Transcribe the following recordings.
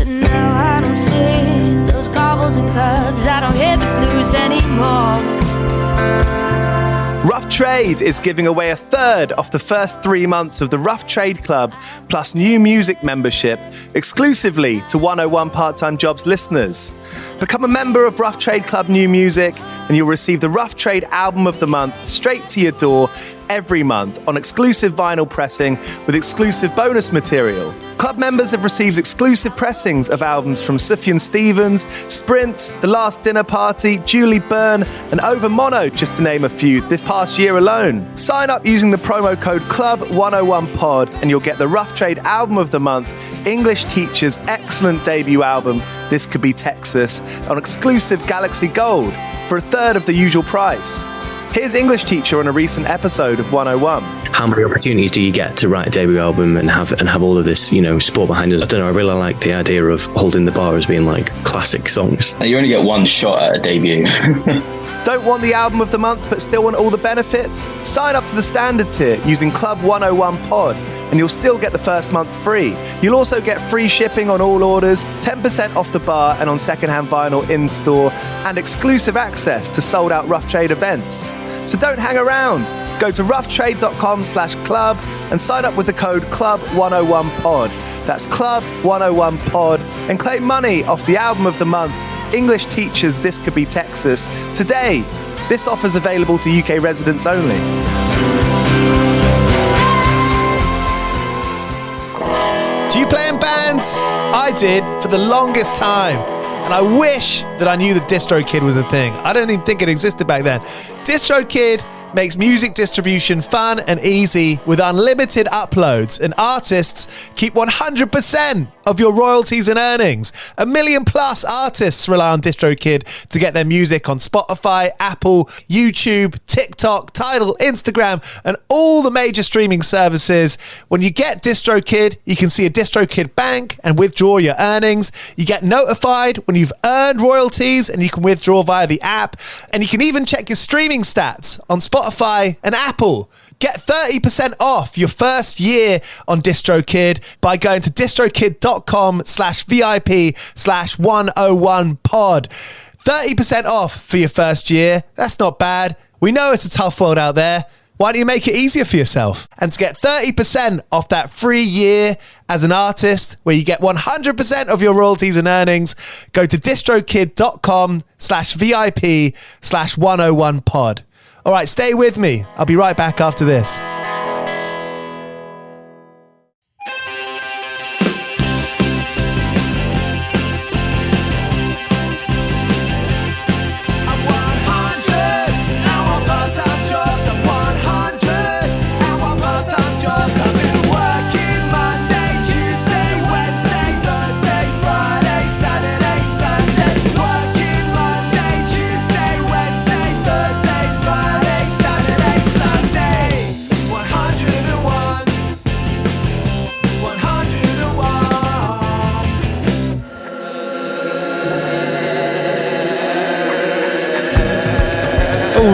But now I don't see those cobbles and curbs. I don't hear the blues anymore. Rough Trade is giving away a third of the first 3 months of the Rough Trade Club plus new music membership exclusively to 101 Part-Time Jobs listeners. Become a member of Rough Trade Club New Music and you'll receive the Rough Trade Album of the Month straight to your door every month on exclusive vinyl pressing with exclusive bonus material. Club members have received exclusive pressings of albums from Sufjan Stevens, Sprints, The Last Dinner Party, Julie Byrne and Over Mono, just to name a few, this past year alone. Sign up using the promo code CLUB101POD and you'll get the Rough Trade Album of the Month, English Teacher's excellent debut album, This Could Be Texas, on exclusive Galaxy Gold for a third of the usual price. Here's English Teacher on a recent episode of 101. How many opportunities do you get to write a debut album and have all of this, sport behind us? I don't know, I really like the idea of holding the bar as being like classic songs. You only get one shot at a debut. Don't want the album of the month but still want all the benefits? Sign up to the standard tier using Club 101 Pod and you'll still get the first month free. You'll also get free shipping on all orders, 10% off the bar and on secondhand vinyl in-store, and exclusive access to sold-out Rough Trade events. So don't hang around. Go to roughtrade.com/club and sign up with the code CLUB101POD. That's CLUB101POD and claim money off the album of the month, English Teachers This Could Be Texas, today. This offer's available to UK residents only. Do you play in bands? I did for the longest time. And I wish that I knew that DistroKid was a thing. I don't even think it existed back then. DistroKid makes music distribution fun and easy with unlimited uploads, and artists keep 100% of your royalties and earnings. 1 million plus artists rely on DistroKid to get their music on Spotify, Apple, YouTube, TikTok, Tidal, Instagram, and all the major streaming services. When you get DistroKid, you can see a DistroKid bank and withdraw your earnings. You get notified when you've earned royalties and you can withdraw via the app. And you can even check your streaming stats on Spotify and Apple. Get 30% off your first year on DistroKid by going to distrokid.com/VIP/101pod. 30% off for your first year. That's not bad. We know it's a tough world out there. Why don't you make it easier for yourself? And to get 30% off that free year as an artist, where you get 100% of your royalties and earnings, go to distrokid.com/VIP/101pod. All right, stay with me. I'll be right back after this.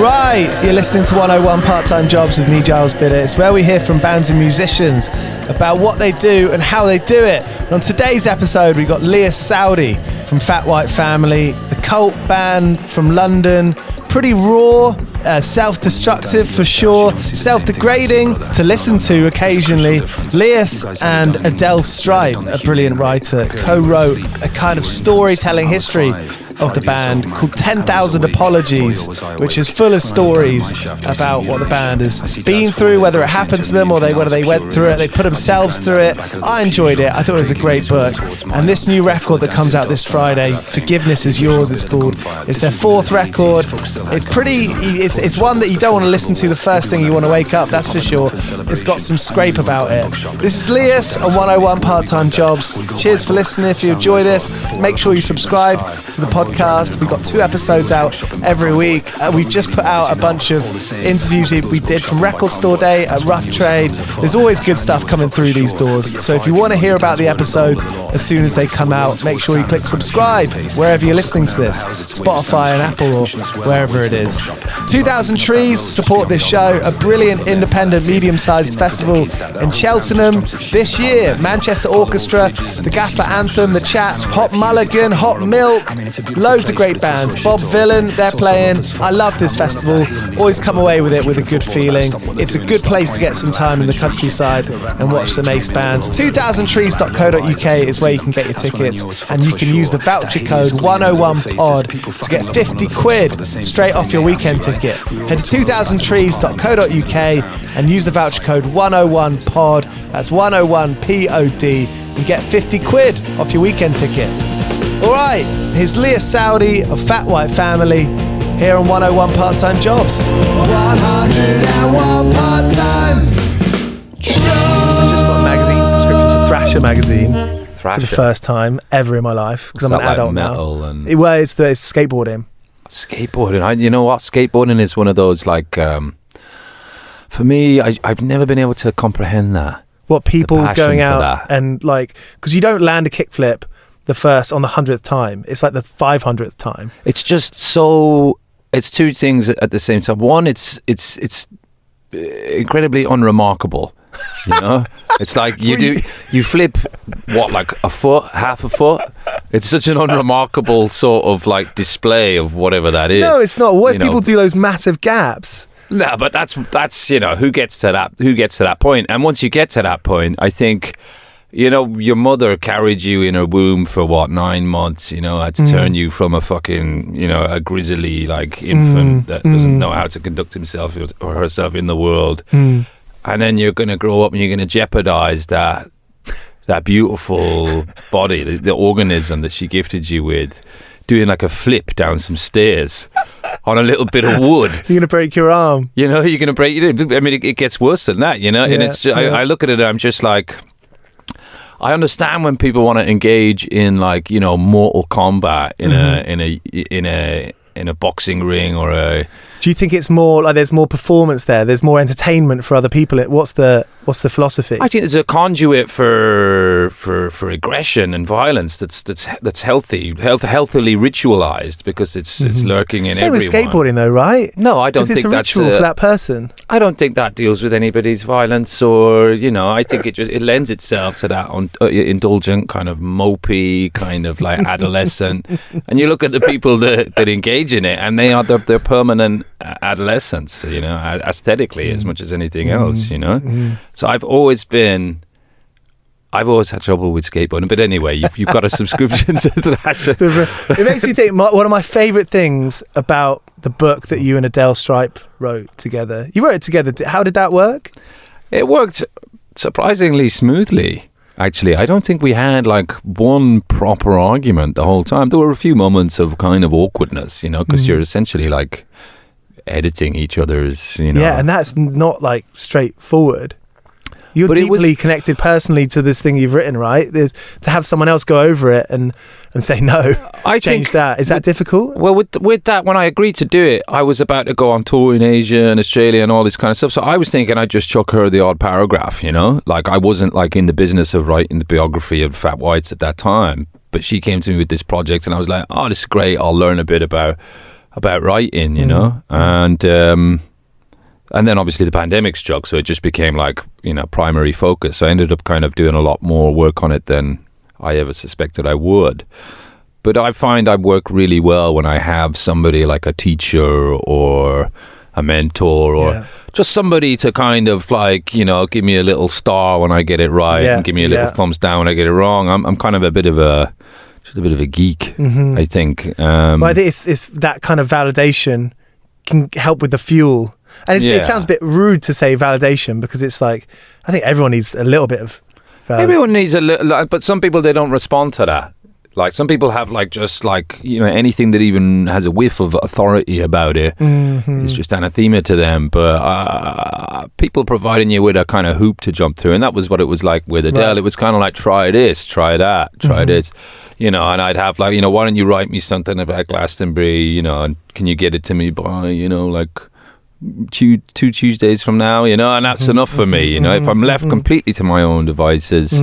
Right, you're listening to 101 Part-Time Jobs with me, Giles Bidder. It's where we hear from bands and musicians about what they do and how they do it. And on today's episode, we got Lias Saoudi from Fat White Family, the cult band from London. Pretty raw, self-destructive for sure, self-degrading to listen to occasionally. Lias and Adele Stripe, a brilliant writer, co-wrote a kind of storytelling history of the band called 10,000 Apologies, which is full of stories about what the band has been through, whether it happened to them or whether they went through it, they put themselves through it. I enjoyed it. I thought it was a great book. And this new record that comes out this Friday, Forgiveness Is Yours, it's called. It's their fourth record. It's one that you don't want to listen to the first thing you want to wake up, that's for sure. It's got some scrape about it. This is Lias on 101 Part-Time Jobs. Cheers for listening. If you enjoy this, make sure you subscribe to the podcast podcast. We've got 2 episodes out every week. We've just put out a bunch of interviews we did from Record Store Day at Rough Trade. There's always good stuff coming through these doors. So if you want to hear about the episodes as soon as they come out, make sure you click subscribe wherever you're listening to this, Spotify and Apple or wherever it is. 2000 Trees support this show, a brilliant independent medium-sized festival in Cheltenham this year. Manchester Orchestra, the Gaslight Anthem, the Chats, Hot Mulligan, Hot Milk, loads of great bands. Bob Villain, they're playing. I love this festival. Always come away with it with a good feeling. It's a good place to get some time in the countryside and watch some ace bands. 2000trees.co.uk is where you can get your tickets, and you can use the voucher code 101POD to get 50 quid straight off your weekend ticket. Head to 2000trees.co.uk and use the voucher code 101POD. That's 101POD. You get 50 quid off your weekend ticket. Alright, here's Lias Saoudi of Fat White Family here on 101 Part-Time Jobs. 101 Part-Time Jobs. I just got a magazine subscription to Thrasher magazine for the first time ever in my life, because I'm an adult now. It's skateboarding. Skateboarding. You know what? Skateboarding is one of those, like, for me, I've never been able to comprehend that. What, people going out and, like, because you don't land a kickflip on the 100th time. It's like the 500th time. It's just so, it's two things at the same time. One, it's incredibly unremarkable, you know? It's like you flip, like a foot, half a foot? It's such an unremarkable sort of like display of whatever that is. No, it's not. What if people do those massive gaps? No, but that's who gets to that point. And once you get to that point, I think, your mother carried you in her womb for 9 months, had to turn you from a fucking, a grizzly like infant that doesn't know how to conduct himself or herself in the world. And then you're going to grow up and you're going to jeopardize that beautiful body, the organism that she gifted you with, doing like a flip down some stairs on a little bit of wood. You're going to break your arm. You're going to break. I mean, it gets worse than that, and it's just, I look at it and I'm just like, I understand when people want to engage in like, Mortal Kombat in a boxing ring or a. Do you think it's more like there's more performance there? There's more entertainment for other people. What's the philosophy? I think there's a conduit for aggression and violence that's healthily ritualized, because it's lurking in everyone. Same with skateboarding, though, right? No, I don't think it's a that's ritual for that person. I don't think that deals with anybody's violence, or I think it lends itself to that indulgent kind of mopey kind of like adolescent. And you look at the people that engage in it, and they are their permanent adolescence, aesthetically as much as anything else, So I've always had trouble with skateboarding, but anyway, you've got a subscription to Thrasher. It makes me think, one of my favourite things about the book that you and Adele Stripe wrote together. You wrote it together. How did that work? It worked surprisingly smoothly. Actually, I don't think we had like one proper argument the whole time. There were a few moments of kind of awkwardness, because you're essentially like editing each other's, Yeah, and that's not like straightforward. You're deeply connected personally to this thing you've written, right? To have someone else go over it and say, no, change that. Is that difficult? Well, with that, when I agreed to do it, I was about to go on tour in Asia and Australia and all this kind of stuff. So I was thinking I'd just chuck her the odd paragraph, Like I wasn't like in the business of writing the biography of Fat Whites at that time. But she came to me with this project and I was like, oh, this is great. I'll learn a bit about writing, And then obviously the pandemic struck, so it just became like, primary focus. So I ended up kind of doing a lot more work on it than I ever suspected I would. But I find I work really well when I have somebody like a teacher or a mentor or just somebody to kind of like, give me a little star when I get it right and give me a little thumbs down when I get it wrong. I'm kind of a bit of a geek, I think. But I think it's that kind of validation can help with the fuel. And it sounds a bit rude to say validation, because it's like, I think everyone needs a little bit of everyone needs a little, but some people, they don't respond to that. Like some people have like just like, anything that even has a whiff of authority about it is just anathema to them. But people providing you with a kind of hoop to jump through, and that was what it was like with Adele. Right. It was kind of like, try this, try that, try this. you know, and I'd have like, you know, why don't you write me something about Glastonbury, you know, and can you get it to me by, you know, like two Tuesdays from now, you know, and that's enough for me, you know. If I'm left completely to my own devices,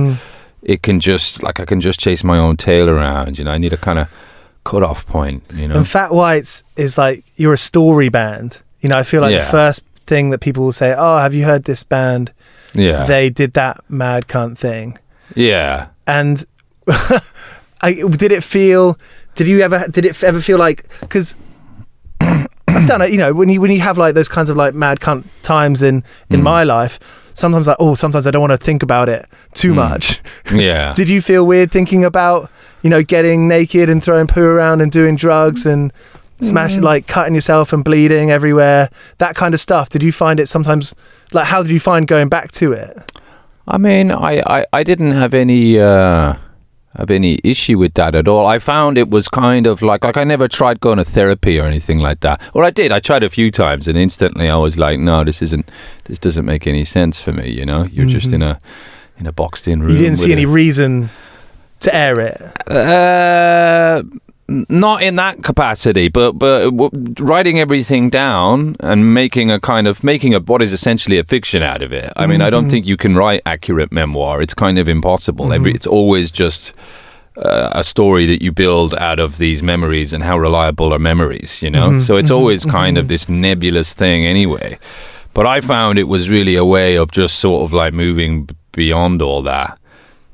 it can just, like, I can just chase my own tail around, you know. I need a kind of cut-off point, you know. And Fat Whites is like, you're a story band. You know, I feel like the first thing that people will say, oh, have you heard this band? Yeah. They did that mad cunt thing. Yeah. And did it ever feel like, because I've done it, you know, when you have like those kinds of like mad cunt times in my life, sometimes like, sometimes I don't want to think about it too much. Yeah. Did you feel weird thinking about, you know, getting naked and throwing poo around and doing drugs and smashing, like cutting yourself and bleeding everywhere, that kind of stuff? Did you find it sometimes, like, how did you find going back to it? I mean, I didn't have any issue with that at all. I found it was kind of like I never tried going to therapy or anything like that. Or I did. I tried a few times, and instantly I was like, no, this doesn't make any sense for me. You know, you're just in a boxed in room. You didn't see any reason to air it. Not in that capacity, but writing everything down and making what is essentially a fiction out of it. I mean, I don't think you can write accurate memoir. It's kind of impossible. It's always just a story that you build out of these memories, and how reliable are memories, you know? So it's always kind of this nebulous thing anyway. But I found it was really a way of just sort of like moving beyond all that,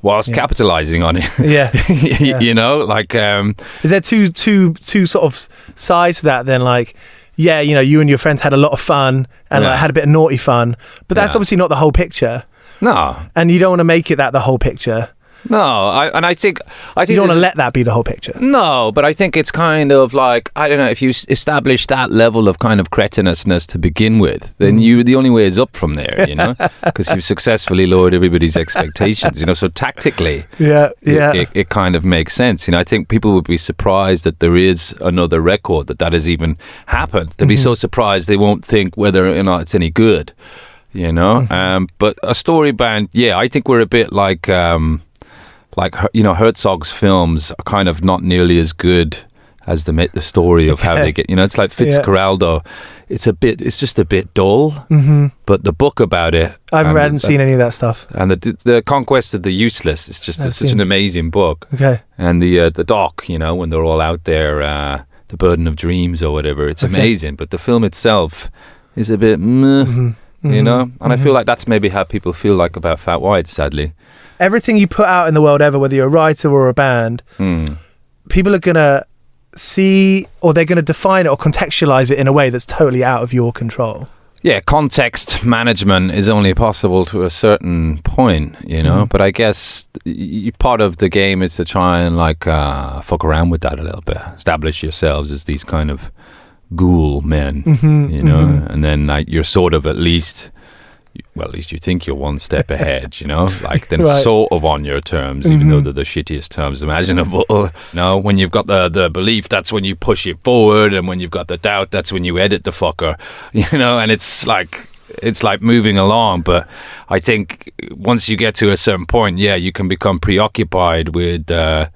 whilst capitalizing on it. You know, like is there two sort of sides to that then? Like, yeah, you know, you and your friends had a lot of fun and like had a bit of naughty fun, but that's obviously not the whole picture. No, and you don't want to make it that the whole picture. No, I think you don't want to let that be the whole picture. No, but I think it's kind of like, I don't know, if you establish that level of kind of cretinishness to begin with, then the only way is up from there, you know, because you've successfully lowered everybody's expectations, you know. So tactically, it kind of makes sense. You know, I think people would be surprised that there is another record that has even happened. They'd be so surprised they won't think whether or not it's any good, you know. But a story band, I think we're a bit like, you know, Herzog's films are kind of not nearly as good as the story of how they get, you know, it's like Fitzcarraldo. It's just a bit dull, but the book about it, I haven't seen any of that stuff. And the Conquest of the Useless, it's such an amazing book. Okay. And the doc, you know, when they're all out there, The Burden of Dreams or whatever, it's amazing, but the film itself is a bit meh, you know, and I feel like that's maybe how people feel like about Fat White, sadly. Everything you put out in the world ever, whether you're a writer or a band, people are going to see, or they're going to define it or contextualize it in a way that's totally out of your control. Yeah, context management is only possible to a certain point, you know, but I guess part of the game is to try and like fuck around with that a little bit, establish yourselves as these kind of ghoul men, you know, and then like you're sort of at least you think you're one step ahead, you know, like then sort of on your terms, even though they're the shittiest terms imaginable. You know, when you've got the belief, that's when you push it forward, and when you've got the doubt, that's when you edit the fucker, you know, and it's like moving along. But I think once you get to a certain point, you can become preoccupied with the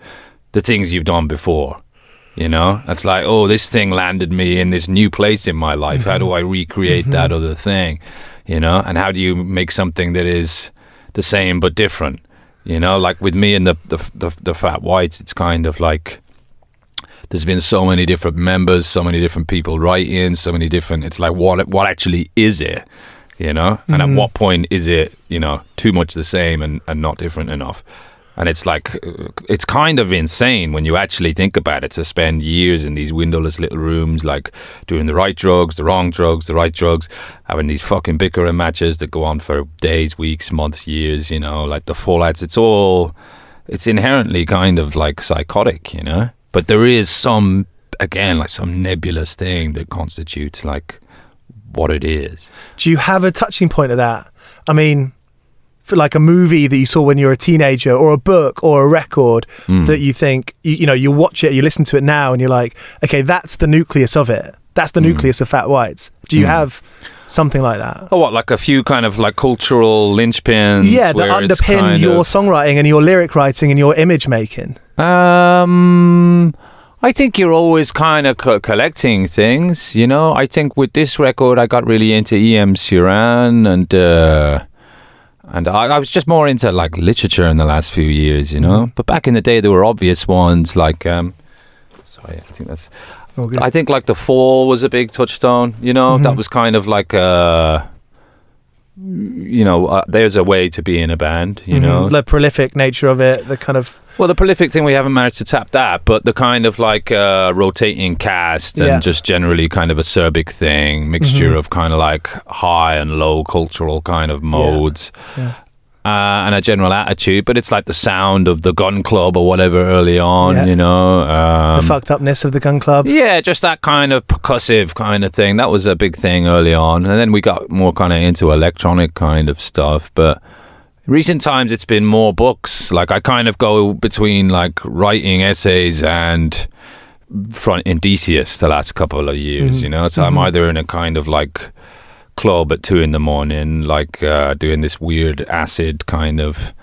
things you've done before. You know, it's like, oh, this thing landed me in this new place in my life. How do I recreate that other thing? You know, and how do you make something that is the same but different? You know, like with me and the Fat Whites, it's kind of like there's been so many different members, so many different people writing, so many different. It's like what actually is it? You know, and at what point is it, you know, too much the same and not different enough? And it's like, it's kind of insane when you actually think about it, to spend years in these windowless little rooms, like doing the right drugs, the wrong drugs, the right drugs, having these fucking bickering matches that go on for days, weeks, months, years, you know, like the fallouts. It's inherently kind of like psychotic, you know? But there is some nebulous thing that constitutes like what it is. Do you have a touching point of that? I mean, like a movie that you saw when you were a teenager, or a book or a record that you think, you watch it, you listen to it now and you're like, okay, that's the nucleus of it. That's the nucleus of Fat Whites. Do you have something like that? Oh, what, like a few kind of like cultural linchpins? Yeah, that underpin your songwriting and your lyric writing and your image making. I think you're always kind of collecting things, I think with this record I got really into E.M. Ciaran and I was just more into like literature in the last few years, But back in the day there were obvious ones like I think like The Fall was a big touchstone, that was kind of like there's a way to be in a band, The prolific nature of it, the kind of... Well, the prolific thing, we haven't managed to tap that, but the kind of like rotating cast and just generally kind of acerbic thing, mixture of kind of like high and low cultural kind of modes. Yeah. And a general attitude, but it's like the sound of the Gun Club or whatever early on, the fucked upness of the Gun Club. Yeah, just that kind of percussive kind of thing. That was a big thing early on. And then we got more kind of into electronic kind of stuff. But recent times it's been more books. Like I kind of go between like writing essays and front Indicius the last couple of years, So I'm either in a kind of like club at 2 a.m, like doing this weird acid kind of,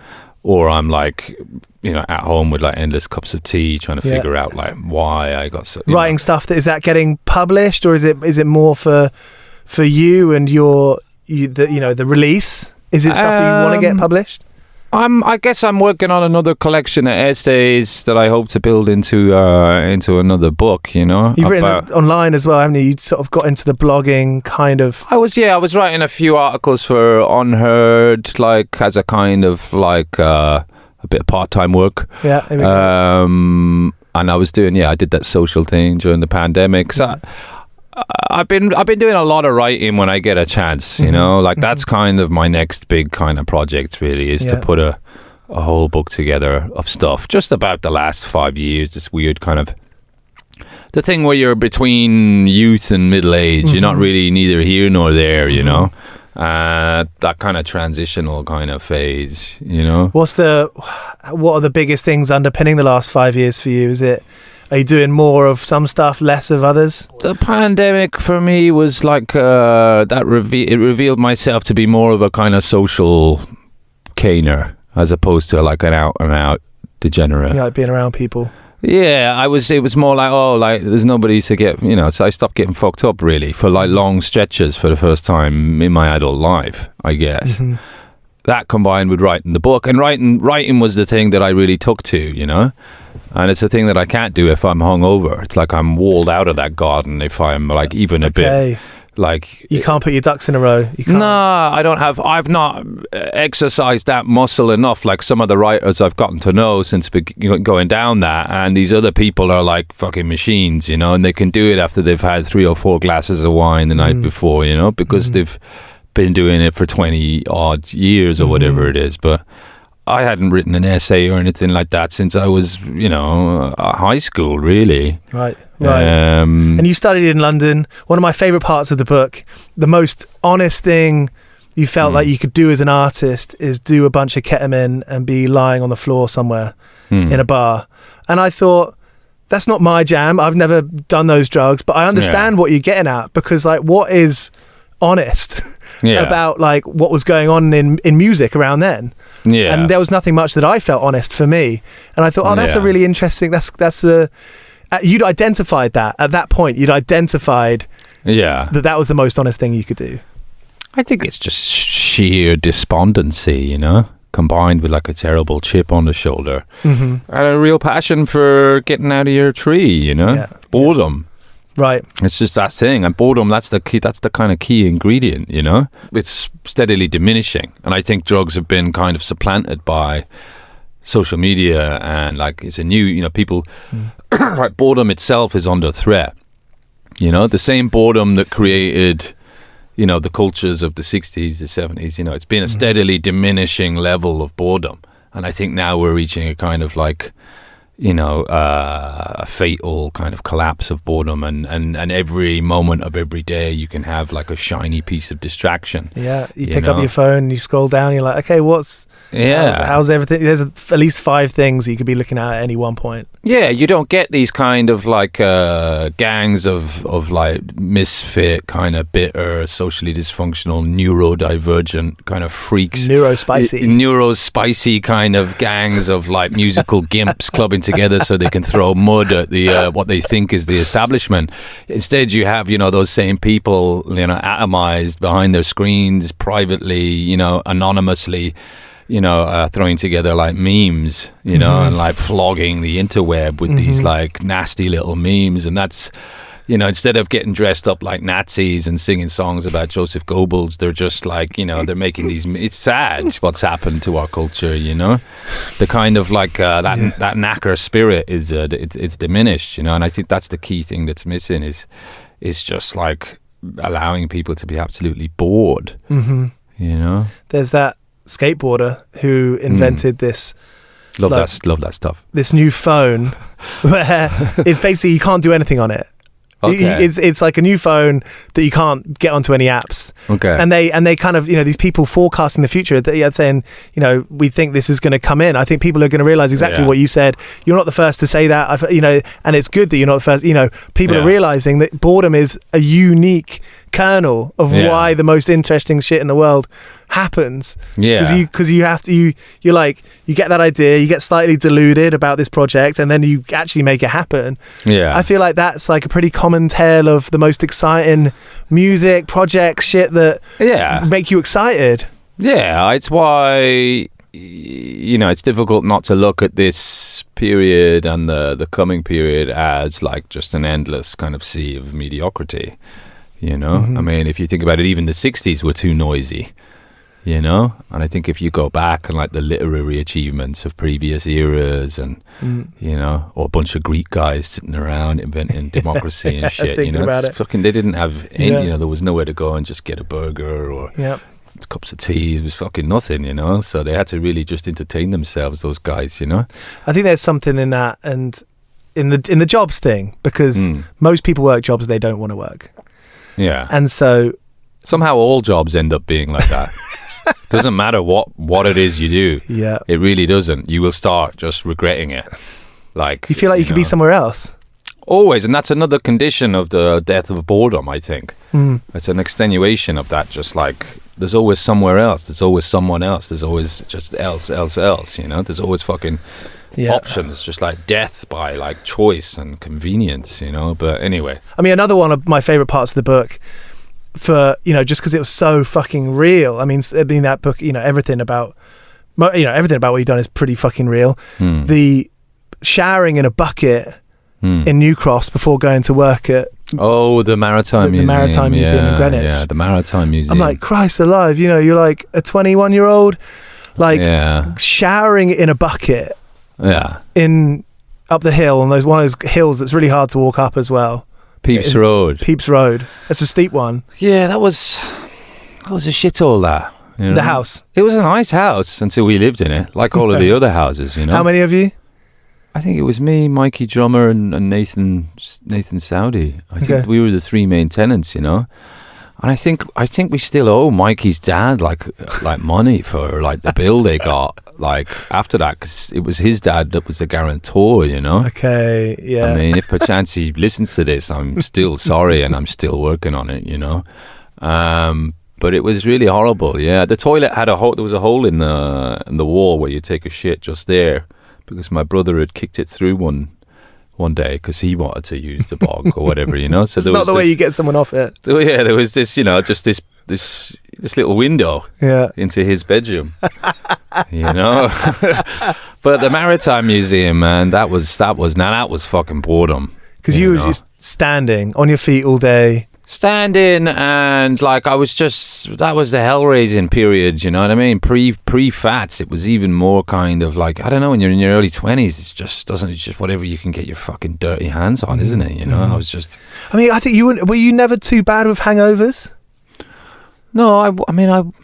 or I'm like at home with like endless cups of tea trying to figure out like why I got so writing stuff. Is that getting published, or is it more for you and the release? Is it stuff that you want to get published? I guess I'm working on another collection of essays that I hope to build into another book, You've written online as well, haven't you? You sort of got into the blogging kind of... I was writing a few articles for Unheard, like as a kind of like a bit of part-time work. Yeah, there we go. And I was doing, I did that social thing during the pandemic. So I've been doing a lot of writing when I get a chance, that's kind of my next big kind of project really, is to put a whole book together of stuff just about the last 5 years. This weird kind of the thing where you're between youth and middle age. You're not really neither here nor there, that kind of transitional kind of phase, What are the biggest things underpinning the last 5 years for you? Are you doing more of some stuff, less of others? The pandemic for me was like it revealed myself to be more of a kind of social caner as opposed to like an out and out degenerate. You like being around people. Yeah, it was more like there's nobody to get, so I stopped getting fucked up really for like long stretches for the first time in my adult life, I guess. That combined with writing the book, and writing was the thing that I really took to, and it's a thing that I can't do if I'm hungover. It's like I'm walled out of that garden if I'm like even a bit like... You can't put your ducks in a row. You can't. No, I've not exercised that muscle enough like some of the writers I've gotten to know since going down that, and these other people are like fucking machines, and they can do it after they've had 3 or 4 glasses of wine the night before, because they've been doing it for 20 odd years or whatever it is. But I hadn't written an essay or anything like that since I was, high school, really. Right. And you studied in London. One of my favourite parts of the book, the most honest thing you felt like you could do as an artist is do a bunch of ketamine and be lying on the floor somewhere in a bar. And I thought, that's not my jam. I've never done those drugs, but I understand what you're getting at, because like, what is honest about like what was going on in music around then? And there was nothing much that I felt honest for me, and I thought, that's a really interesting, that's a you'd identified that at that point, that was the most honest thing you could do. I think it's just sheer despondency, combined with like a terrible chip on the shoulder and a real passion for getting out of your tree, boredom. Right. It's just that thing. And boredom, that's the key, that's the kind of key ingredient, It's steadily diminishing. And I think drugs have been kind of supplanted by social media, and like it's a new, people, like boredom itself is under threat. The same boredom that created, the cultures of the 60s, the 70s, it's been a steadily diminishing level of boredom. And I think now we're reaching a kind of like, a fatal kind of collapse of boredom, and every moment of every day you can have like a shiny piece of distraction. Yeah, you pick up your phone, you scroll down, you're like, okay, how's everything? There's at least 5 things you could be looking at any one point. Yeah, you don't get these kind of like gangs of like misfit, kind of bitter, socially dysfunctional, neurodivergent kind of freaks. Neurospicy kind of gangs of like musical gimps clubbing together so they can throw mud at the what they think is the establishment. Instead, you have those same people atomized behind their screens, privately, anonymously, throwing together like memes, and like flogging the interweb with these like nasty little memes. And that's, instead of getting dressed up like Nazis and singing songs about Joseph Goebbels, they're just like, they're making these. It's sad what's happened to our culture, the kind of like that knacker spirit is it's diminished, and I think that's the key thing that's missing is just like allowing people to be absolutely bored. There's that skateboarder who invented this. Love that stuff. This new phone where it's basically you can't do anything on it. Okay. It's like a new phone that you can't get onto any apps. Okay. And they kind of, these people forecasting the future, that saying, we think this is going to come in. I think people are going to realize exactly what you said. You're not the first to say that, and it's good that you're not the first. People are realizing that boredom is a unique kernel of why the most interesting shit in the world happens. Because you have to, you're like, you get that idea, you get slightly deluded about this project, and then you actually make it happen. I feel like that's like a pretty common tale of the most exciting music projects, shit that make you excited. It's why it's difficult not to look at this period and the coming period as like just an endless kind of sea of mediocrity. I mean, if you think about it, even the 60s were too noisy. And I think if you go back and like the literary achievements of previous eras and, or a bunch of Greek guys sitting around inventing democracy and shit, they didn't have any, there was nowhere to go and just get a burger or cups of tea. It was fucking nothing, so they had to really just entertain themselves, those guys, I think there's something in that, and in the jobs thing, because most people work jobs they don't want to work. Yeah. And so somehow all jobs end up being like that. Doesn't matter what it is you do. Yeah. It really doesn't. You will start just regretting it. Like you feel like you could be somewhere else. Always, and that's another condition of the death of boredom, I think. It's an extenuation of that, just like there's always somewhere else, there's always someone else, there's always just else, there's always fucking options, just like death by like choice and convenience, but anyway. I mean, another one of my favorite parts of the book, for just because it was so fucking real. I mean that book, everything about what you've done is pretty fucking real. The showering in a bucket in New Cross before going to work at the Maritime Museum. The Maritime Museum in Greenwich. Yeah, the Maritime Museum. I'm like, Christ alive, you're like a 21-year-old, like showering in a bucket. In up the hill on one of those hills that's really hard to walk up as well. Pepys Road. That's a steep one. Yeah, that was a shithole, that. The house. It was a nice house until we lived in it, like all of the other houses, How many of you? I think it was me, Mikey Drummer, and Nathan Saoudi. I think we were the 3 main tenants, And I think we still owe Mikey's dad like money for like the bill they got like after that, because it was his dad that was the guarantor, Okay, yeah. I mean, if perchance he listens to this, I'm still sorry and I'm still working on it, But it was really horrible. Yeah, the toilet had a hole. There was a hole in the wall where you take a shit just there, because my brother had kicked it through one day because he wanted to use the bog or whatever, So it's not the way you get someone off it. Yeah, there was this, just this little window into his bedroom, But the Maritime Museum, man, that was fucking boredom. Because you were just standing on your feet all day. Standing, and like that was the hell-raising period, you know what I mean? Pre-fats, it was even more kind of like, I don't know, when you're in your early 20s, it's just whatever you can get your fucking dirty hands on, isn't it? I was just... I mean, I think were you never too bad with hangovers? No, I mean,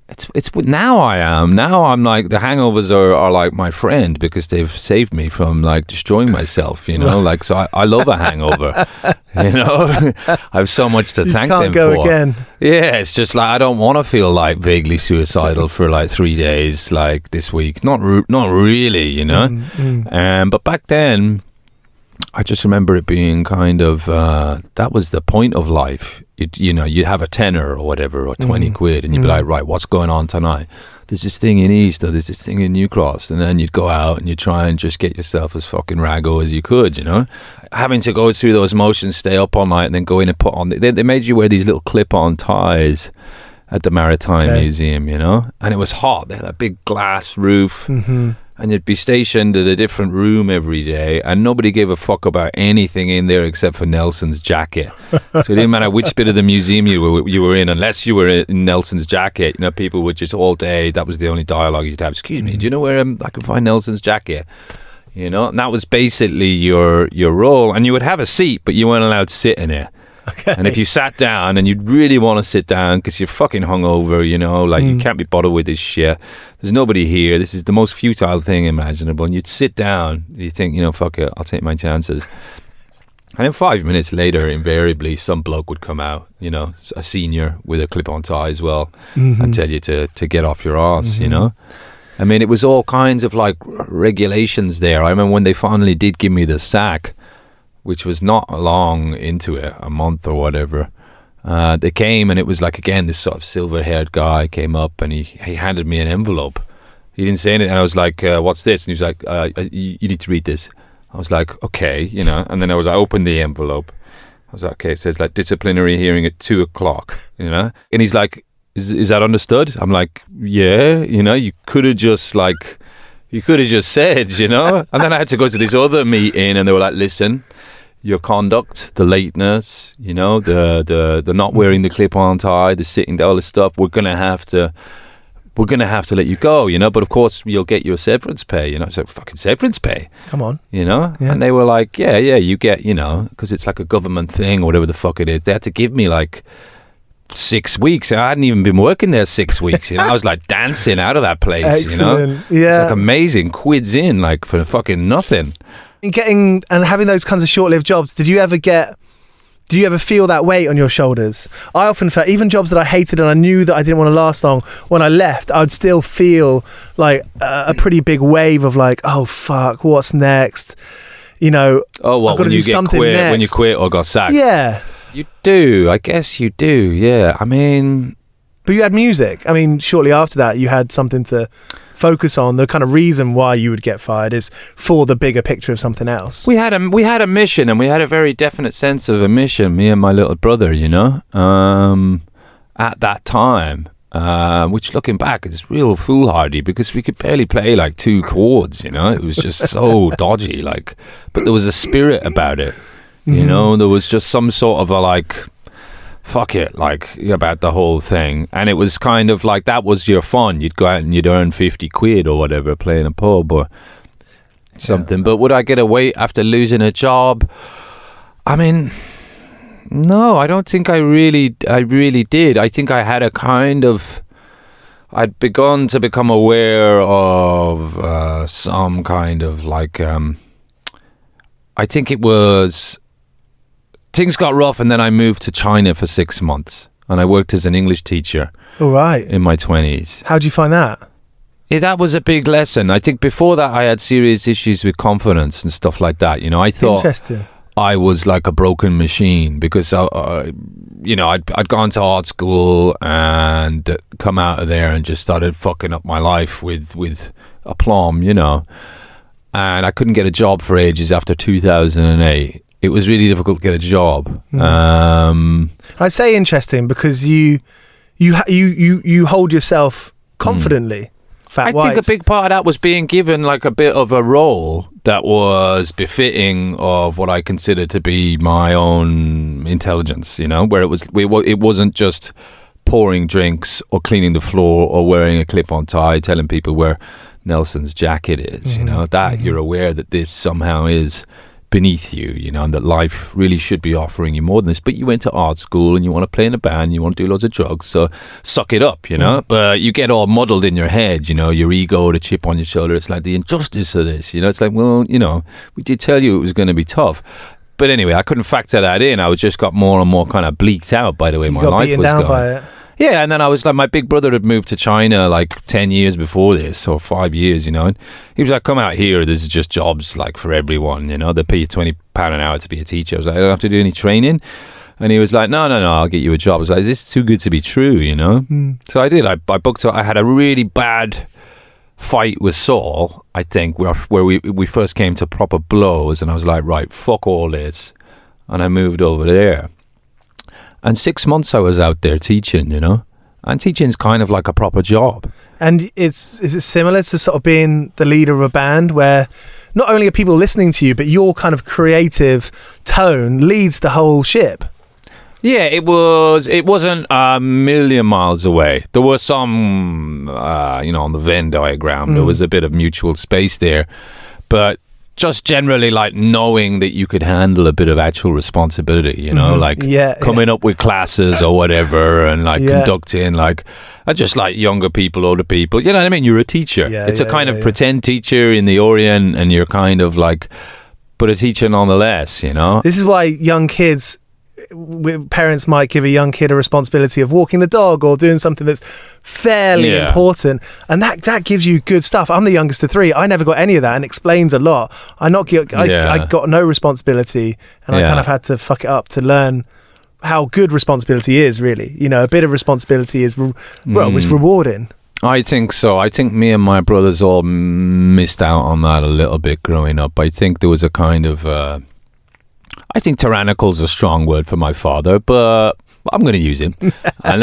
It's now I'm like, the hangovers are like my friend because they've saved me from like destroying myself, you know. Like, so I love a hangover, you know. I have so much to thank them for. Can't go again. Yeah, it's just like I don't want to feel like vaguely suicidal for like 3 days like this week. Not really, you know. But back then, I just remember it being kind of that was the point of life. You'd have a tenner or whatever, or 20 quid, and you'd be like, right, what's going on tonight? There's this thing in East, or there's this thing in New Cross, and then you'd go out and you'd try and just get yourself as fucking raggo as you could, you know? Having to go through those motions, stay up all night, and then go in and put on... They made you wear these little clip-on ties at the Maritime Museum, you know? And it was hot. They had a big glass roof. And you'd be stationed at a different room every day, and nobody gave a fuck about anything in there except for Nelson's jacket. So it didn't matter which bit of the museum you were in, unless you were in Nelson's jacket. You know, people would just all day, that was the only dialogue you'd have. Excuse me, do you know where I can find Nelson's jacket? You know, and that was basically your role. And you would have a seat, but you weren't allowed to sit in it. Okay. And if you sat down and you'd really want to sit down because you're fucking hungover, you know, like you can't be bothered with this shit. There's nobody here. This is the most futile thing imaginable. And you'd sit down. You think, you know, fuck it, I'll take my chances. And then 5 minutes later, invariably, some bloke would come out, you know, a senior with a clip-on tie as well, and tell you to get off your arse, you know. I mean, it was all kinds of like regulations there. I remember when they finally did give me the sack, which was not long into it, a month or whatever. They came, and it was like, again, this sort of silver-haired guy came up, and he handed me an envelope. He didn't say anything, and I was like, what's this? And he was like, you need to read this. I was like, okay, you know. And then I opened the envelope. I was like, okay, it says like disciplinary hearing at 2:00, you know. And he's like, is that understood? I'm like, yeah, you know, you could have just said, you know. And then I had to go to this other meeting, and they were like, listen, your conduct, the lateness, you know, the not wearing the clip-on tie, the sitting, all this stuff, we're gonna have to let you go, you know. But of course, you'll get your severance pay, you know. So fucking severance pay, come on, you know. And they were like, yeah, you get, you know, because it's like a government thing or whatever the fuck it is. They had to give me like 6 weeks. I hadn't even been working there 6 weeks, you know. I was like dancing out of that place. Excellent. You know, it's like amazing, quids in like for fucking nothing. Getting and having those kinds of short-lived jobs, do you ever feel that weight on your shoulders? I often felt, even jobs that I hated and I knew that I didn't want to last long, when I left, I'd still feel like a pretty big wave of like, oh fuck, what's next? You know, oh, what, I've got to do something next. When you quit or got sacked? Yeah. You do, I guess you do, yeah. I mean... But you had music. I mean, shortly after that, you had something to focus on. The kind of reason why you would get fired is for the bigger picture of something else. We had a mission, and we had a very definite sense of a mission, me and my little brother, you know, at that time, which looking back is real foolhardy because we could barely play like 2 chords, you know. It was just so dodgy, like, but there was a spirit about it, you know. There was just some sort of a like... fuck it, like, about the whole thing. And it was kind of like, that was your fun. You'd go out and you'd earn 50 quid or whatever playing a pub or something. But would I get away after losing a job? I mean, no, I don't think I really did. I think I had a kind of... I'd begun to become aware of some kind of like... I think it was... Things got rough, and then I moved to China for 6 months, and I worked as an English teacher. All right. In my 20s. How'd you find that? Yeah, that was a big lesson. I think before that, I had serious issues with confidence and stuff like that. You know, I thought I was like a broken machine because, you know, I'd gone to art school and come out of there and just started fucking up my life with aplomb, you know. And I couldn't get a job for ages after 2008. It was really difficult to get a job. I'd say interesting because you hold yourself confidently. I think a big part of that was being given like a bit of a role that was befitting of what I consider to be my own intelligence. You know, where it wasn't just pouring drinks or cleaning the floor or wearing a clip-on tie, telling people where Nelson's jacket is. You know, that you're aware that this somehow is beneath you, you know, and that life really should be offering you more than this. But you went to art school and you want to play in a band, you want to do loads of drugs, so suck it up, you know. But you get all muddled in your head, you know, your ego, the chip on your shoulder. It's like the injustice of this, you know. It's like, well, you know, we did tell you it was going to be tough. But anyway, I couldn't factor that in. I was just got more and more kind of bleaked out by the way my life was down going. by it. Yeah, and then I was like, my big brother had moved to China like 10 years before this, or 5 years, you know, and he was like, come out here, there's just jobs like for everyone, you know, they pay you £20 an hour to be a teacher. I was like, I don't have to do any training. And he was like, no, I'll get you a job. I was like, is this too good to be true, you know? So I did. I booked, I had a really bad fight with Saul, I think, where we first came to proper blows, and I was like, right, fuck all this. And I moved over there. And 6 months I was out there teaching, you know, and teaching's kind of like a proper job. And is it similar to sort of being the leader of a band where not only are people listening to you, but your kind of creative tone leads the whole ship? Yeah, it wasn't a million miles away. There was some, you know, on the Venn diagram, there was a bit of mutual space there, but just generally like knowing that you could handle a bit of actual responsibility, you know, like coming up with classes or whatever, and like conducting, like, just like younger people, older people, you know what I mean? You're a teacher. It's a kind of pretend teacher in the Orient, and you're kind of like, but a teacher nonetheless, you know? This is why young kids, parents might give a young kid a responsibility of walking the dog or doing something that's fairly important, and that gives you good stuff. I'm the youngest of three. I never got any of that, and explains a lot. I got no responsibility, and I kind of had to fuck it up to learn how good responsibility is, really. You know, a bit of responsibility is it's rewarding. I think so. I think me and my brothers all missed out on that a little bit growing up. I think there was a kind of I think tyrannical is a strong word for my father, but I'm going to use it. and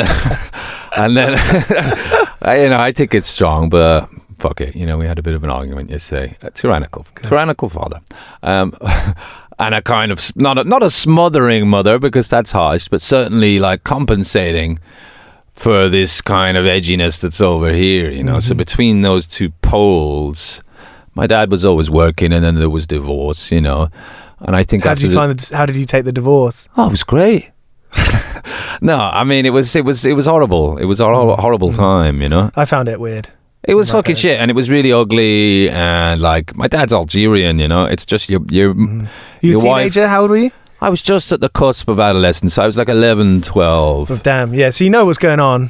then you know, I think it's strong, but fuck it. You know, we had a bit of an argument yesterday. Tyrannical father, and a kind of not a smothering mother, because that's harsh, but certainly like compensating for this kind of edginess that's over here. You know, so between those two poles, my dad was always working, and then there was divorce. You know. And I think how did you take the divorce? Oh, it was great. No, I mean, it was horrible. It was a horrible time, you know. I found it weird. It was fucking shit, and it was really ugly. And like, my dad's Algerian, you know. It's just your You a teenager? wife. How old were you? I was just at the cusp of adolescence. I was like 11, 12. Oh, damn, yeah. So you know what's going on.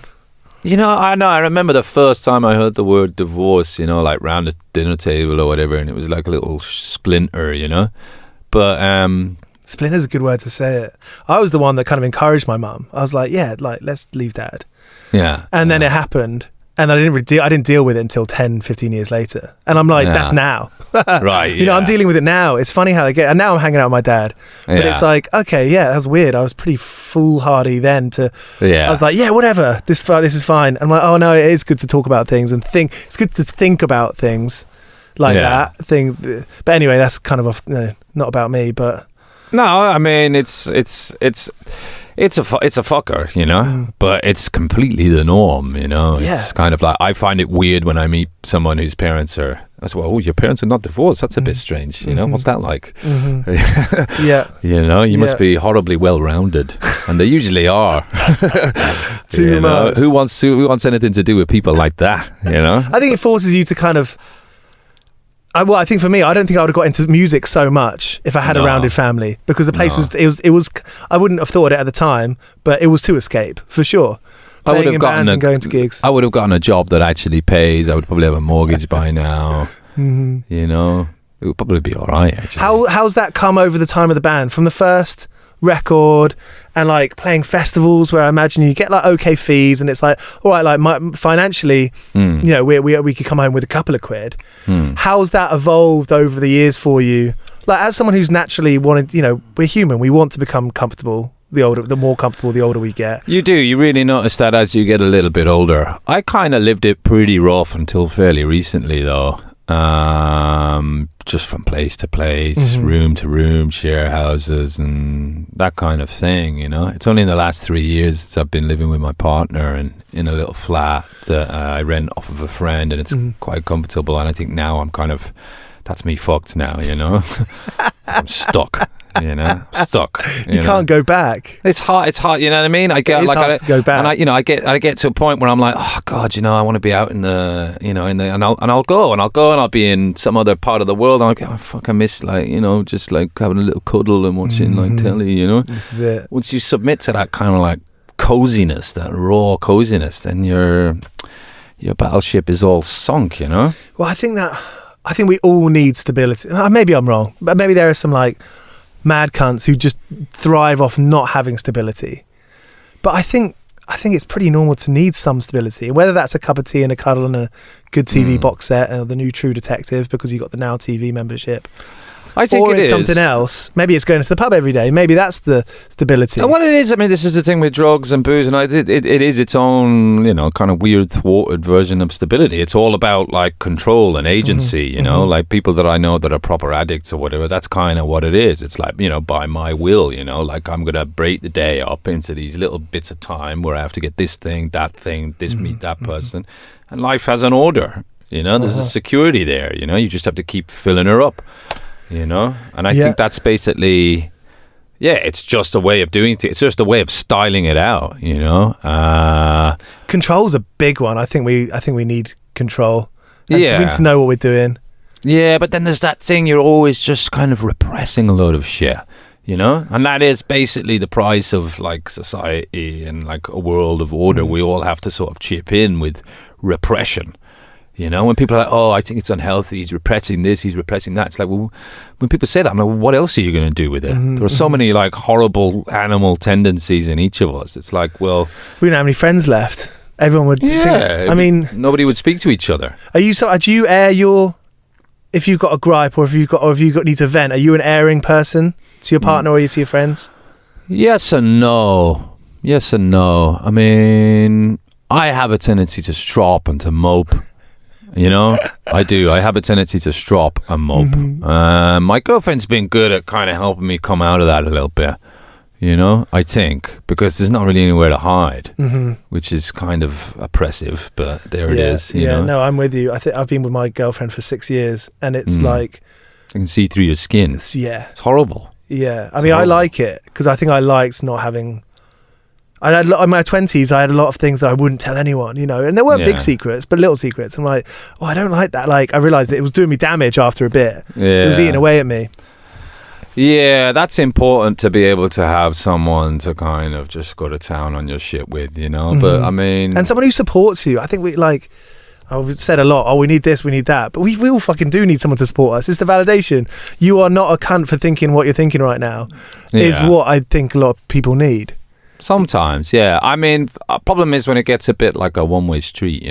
You know. I remember the first time I heard the word divorce, you know, like round the dinner table or whatever, and it was like a little splinter, you know. But splinter's a good word to say it. I was the one that kind of encouraged my mum. I was like, yeah, like, let's leave dad. Yeah. And then it happened, and I didn't deal with it until 10, 15 years later. And I'm like, that's now. Right. You know, I'm dealing with it now. It's funny how they get, and now I'm hanging out with my dad. But it's like, okay, yeah, that's weird. I was pretty foolhardy then I was like, yeah, whatever. This is fine. I'm like, oh no, it is good to talk about things and think. It's good to think about things like that thing. But anyway, that's kind of not about me, but no, I mean, it's a fucker, you know, but it's completely the norm, you know. It's kind of like, I find it weird when I meet someone whose parents are, I say, well, oh, your parents are not divorced. That's a bit strange, you know. What's that like? Yeah, you know, you must be horribly well-rounded, and they usually are. Too much. Who wants anything to do with people like that? You know, I think it forces you to kind of. I think for me, I don't think I would have got into music so much if I had a rounded family, because the place was. I wouldn't have thought it at the time, but it was to escape for sure. Playing in bands and going to gigs. I would have gotten a job that actually pays. I would probably have a mortgage by now. You know, it would probably be all right. Actually, how's that come over the time of the band, from the first record and like playing festivals where I imagine you get like okay fees, and it's like, all right, like financially, you know, we could come home with a couple of quid. How's that evolved over the years for you? Like, as someone who's naturally wanted, you know, we're human, we want to become comfortable. The more comfortable the older we get. You do. You really notice that as you get a little bit older. I kind of lived it pretty rough until fairly recently, though. Just from place to place, room to room, share houses and that kind of thing, you know. It's only in the last 3 years that I've been living with my partner and in a little flat that I rent off of a friend, and it's quite comfortable, and I think now I'm kind of, that's me fucked now, you know. I'm stuck. Stuck. You can't go back. It's hard. You know what I mean? I get It's hard to go back. and I get to a point where I'm like, oh God, I want to be out in the, and I'll go and I'll be in some other part of the world. And I'll go, oh, fuck, I miss just like having a little cuddle and watching like telly. This is it. Once you submit to that kind of like coziness, that raw coziness, then your battleship is all sunk. Well, I think we all need stability. Maybe I'm wrong, but maybe there are some like mad cunts who just thrive off not having stability. But I think it's pretty normal to need some stability, whether that's a cup of tea and a cuddle and a good TV box set and the new True Detective because you got the Now TV membership. I think or it it's is something else. Maybe it's going to the pub every day. Maybe that's the stability. And what it is, I mean, this is the thing with drugs and booze, and it is its own, kind of weird, thwarted version of stability. It's all about like control and agency, like people that I know that are proper addicts or whatever. That's kind of what it is. It's like, by my will, like I'm going to break the day up into these little bits of time where I have to get this thing, this meet that person, and life has an order. There's a security there. You just have to keep filling her up. And I think that's basically, it's just a way of doing things. It's just a way of styling it out, Control's a big one. I think we need control. And we need to know what we're doing. Yeah, but then there's that thing, you're always just kind of repressing a load of shit, And that is basically the price of like society and like a world of order. We all have to sort of chip in with repression. When people are like, oh, I think it's unhealthy, he's repressing this, he's repressing that. It's like, well, when people say that, I'm like, well, what else are you going to do with it? There are so many like horrible animal tendencies in each of us. It's like, well, we don't have any friends left. Everyone would think, nobody would speak to each other. Do you air your, if you've got a gripe or if you need to vent, are you an airing person to your partner or to your friends? Yes and no. I mean, I have a tendency to strop and to mope. I do. I have a tendency to strop and mope. My girlfriend's been good at kind of helping me come out of that a little bit, I think, because there's not really anywhere to hide, which is kind of oppressive, but there it is. No, I'm with you. I think I've been with my girlfriend for 6 years and it's like... I can see through your skin. It's horrible. Yeah. I mean, I like it because I think I liked not having... in my 20s, I had a lot of things that I wouldn't tell anyone, and there weren't big secrets, but little secrets. I'm like, oh, I don't like that. Like, I realised that it was doing me damage after a bit. It was eating away at me. Yeah, that's important to be able to have someone to kind of just go to town on your shit with, But I mean, and someone who supports you. I think I've said a lot. Oh, we need this, we need that, but we all fucking do need someone to support us. It's the validation. You are not a cunt for thinking what you're thinking right now. Is what I think a lot of people need. Sometimes, yeah. I mean, problem is when it gets a bit like a one-way street,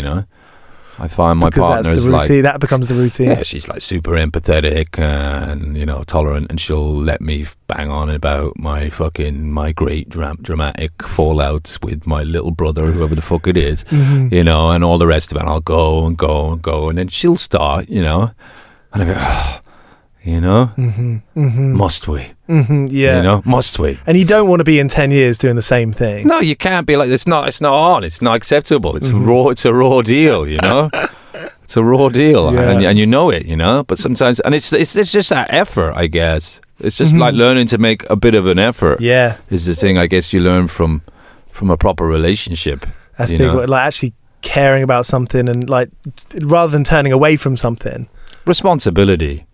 I find my partner is like... that becomes the routine. Yeah, she's like super empathetic and, tolerant, and she'll let me bang on about my great dramatic fallouts with my little brother, whoever the fuck it is, and all the rest of it. And I'll go and go and go, and then she'll start, and I go, oh, must we? Must we? And you don't want to be in 10 years doing the same thing. No, you can't be like, it's not on, it's not acceptable, it's raw, it's a raw deal, it's a raw deal, and it, but sometimes, and it's just that effort, I guess. It's just like learning to make a bit of an effort. Yeah, is the thing I guess you learn from a proper relationship. That's big, like actually caring about something, and like rather than turning away from something. Responsibility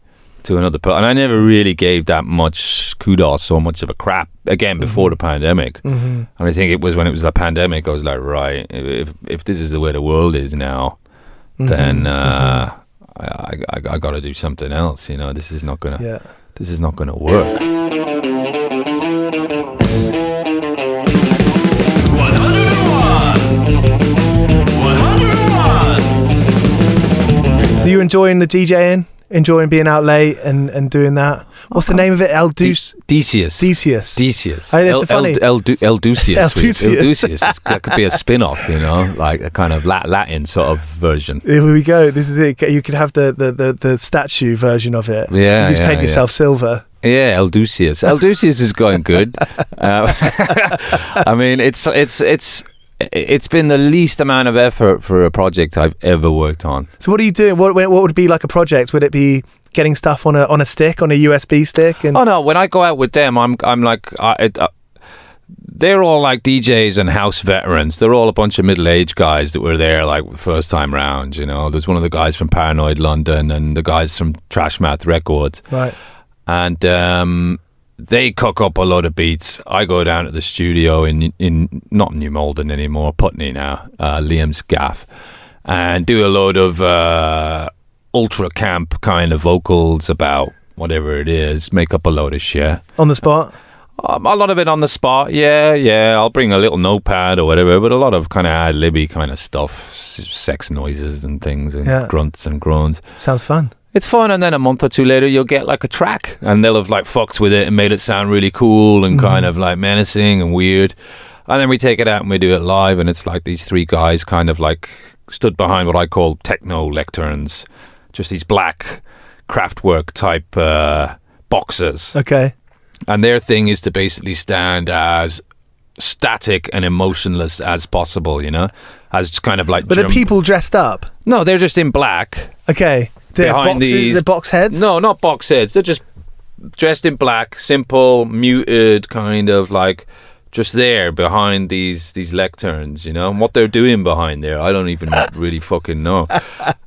to another person. And I never really gave that much kudos or much of a crap, again, before the pandemic. And I think it was when it was the pandemic, I was like, right, if this is the way the world is now, then I got to do something else. This is not gonna work. 101. So you enjoying the DJing? Enjoying being out late and doing that. What's the name of it? Decius. Oh, it's funny. Eldusius. That could be a spin-off, like a kind of Latin sort of version. Here we go. This is it. You could have the statue version of it. Yeah, you just paint yourself silver. Yeah, Eldusius. Eldusius is going good. I mean, it's been the least amount of effort for a project I've ever worked on. So what are you doing? What would be like a project? Would it be getting stuff on a stick, on a USB stick? And Oh no, when I go out with them, I'm like, they're all like DJs and house veterans. They're all a bunch of middle-aged guys that were there like first time round. You know, there's one of the guys from Paranoid London and the guys from Trashmouth Records, right. and they cook up a lot of beats. I go down to the studio in not New Malden anymore, Putney now, Liam's gaff, and do a load of ultra camp kind of vocals about whatever it is, make up a load of shit. On the spot? A lot of it on the spot, yeah. I'll bring a little notepad or whatever, but a lot of kind of ad-libby kind of stuff, sex noises and things, and grunts and groans. Sounds fun. It's fun, and then a month or two later, you'll get like a track, and they'll have like fucked with it and made it sound really cool and kind of like menacing and weird. And then we take it out and we do it live, and it's like these three guys kind of like stood behind what I call techno lecterns, just these black Kraftwerk type boxes. Okay. And their thing is to basically stand as static and emotionless as possible, you know, as kind of like. But are people dressed up? No, they're just in black. Okay. Behind these, the box heads? No, not box heads. They're just dressed in black, simple, muted, kind of like just there behind these lecterns, you know. And what they're doing behind there, I don't even really fucking know.